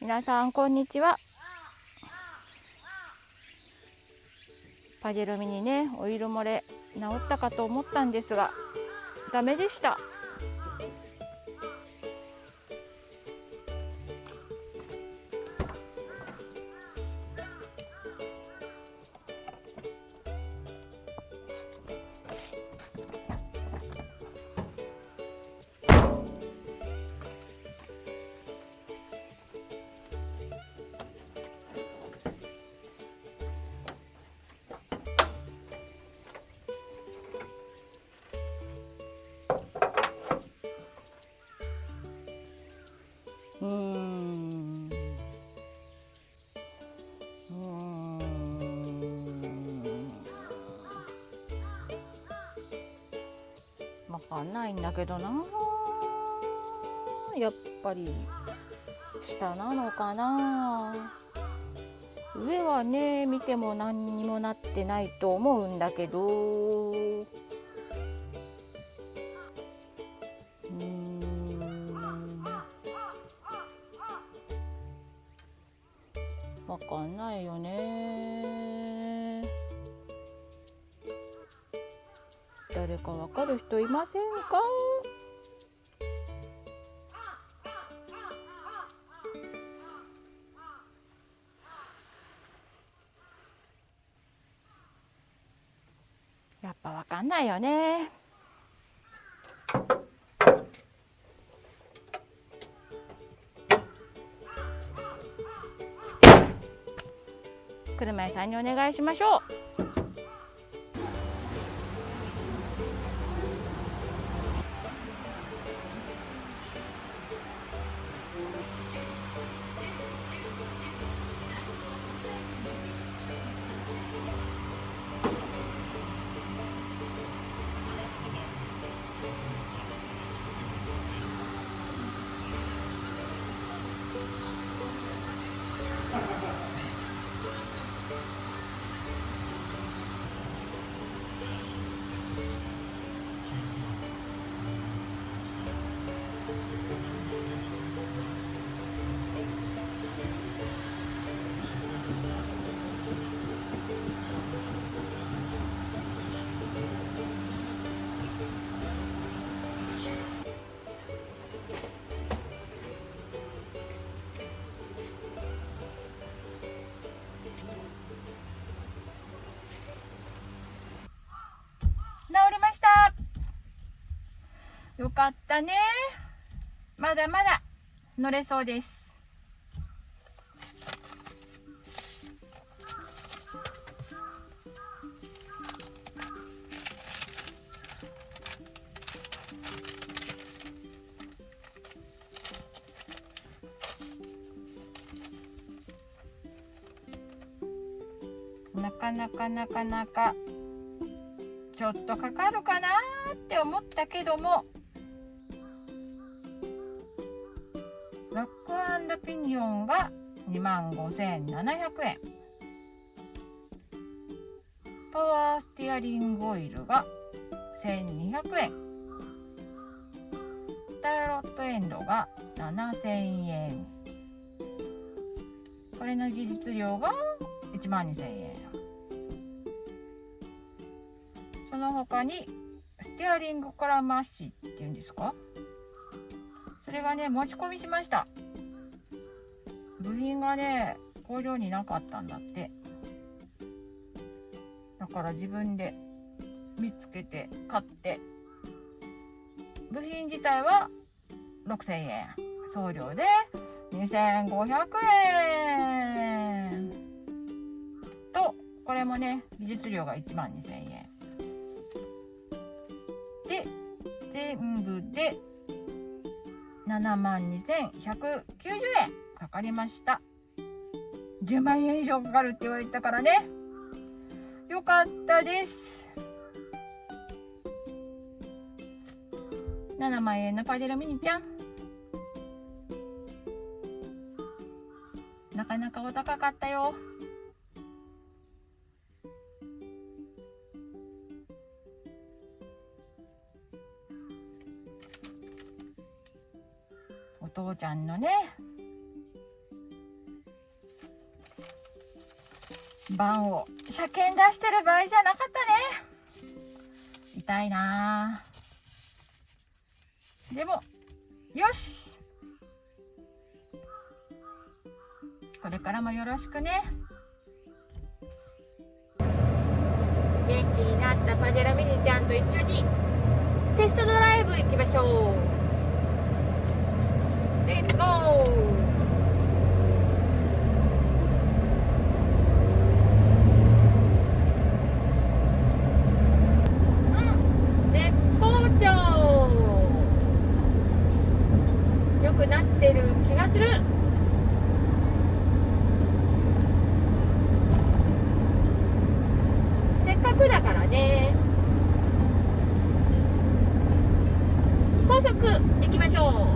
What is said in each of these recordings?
皆さんこんにちは。パジェロミにね、オイル漏れ治ったかと思ったんですがダメでした。うーんわかんないんだけどな。やっぱり下なのかな。上はね見ても何にもなってないと思うんだけど、わかんないよね。誰かわかる人いませんか？やっぱわかんないよね。車屋さんにお願いしましょう。治りました。よかったね。まだまだ乗れそうです。なかなかちょっとかかるかなって思ったけども、ロック&ピニオンが25,700円、パワーステアリングオイルが1,200円、タイロットエンドが7,000円、これの技術料が12,000円。その他にステアリングカラマッシっていうんですか、それがね持ち込みしました。部品がね工場になかったんだって。だから自分で見つけて買って、部品自体は6,000円、送料で2,500円と、これもね技術料が12,000円で全部で72,190円かかりました。10万円以上かかるって言われたからね、よかったです。7万円のパジェロミニちゃん、なかなかお高かったよ。お父ちゃんのね番を車検出してる場合じゃなかったね。痛いなあ。でもよし、これからもよろしくね。元気になったパジェラミニちゃんと一緒にテストドライブ行きましょう。レッツゴー。良くなってる気がする。せっかくだからね、高速行きましょ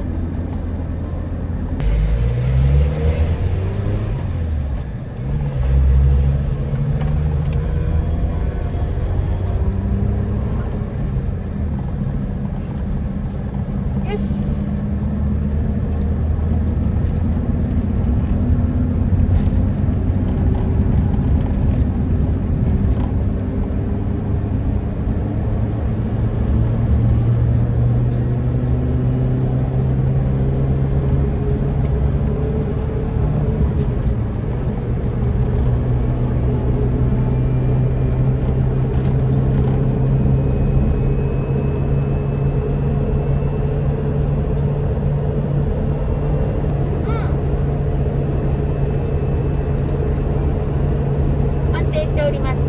う。よし。しております。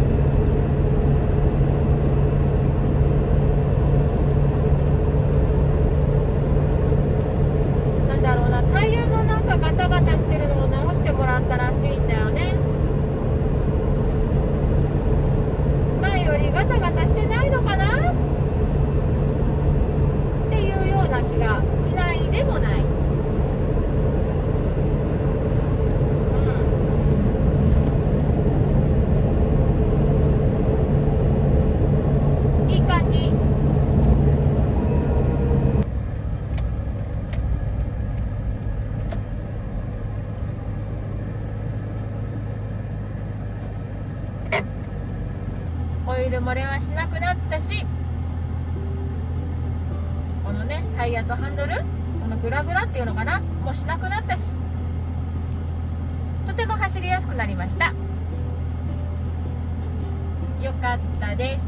なんだろうな、タイヤのなんかガタガタしてるのを直してもらったらしいんだよね。前よりガタガタしてないのかなっていうような気がしないでもない。オイル漏れはしなくなったし、このねタイヤとハンドル、このグラグラっていうのかな、もうしなくなったし、とても走りやすくなりました。よかったです。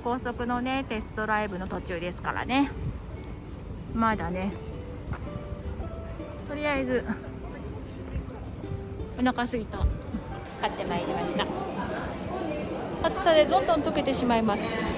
高速のねテストドライブの途中ですからね、まだね、とりあえずお腹すいた買ってまいりました。暑さでどんどん溶けてしまいます。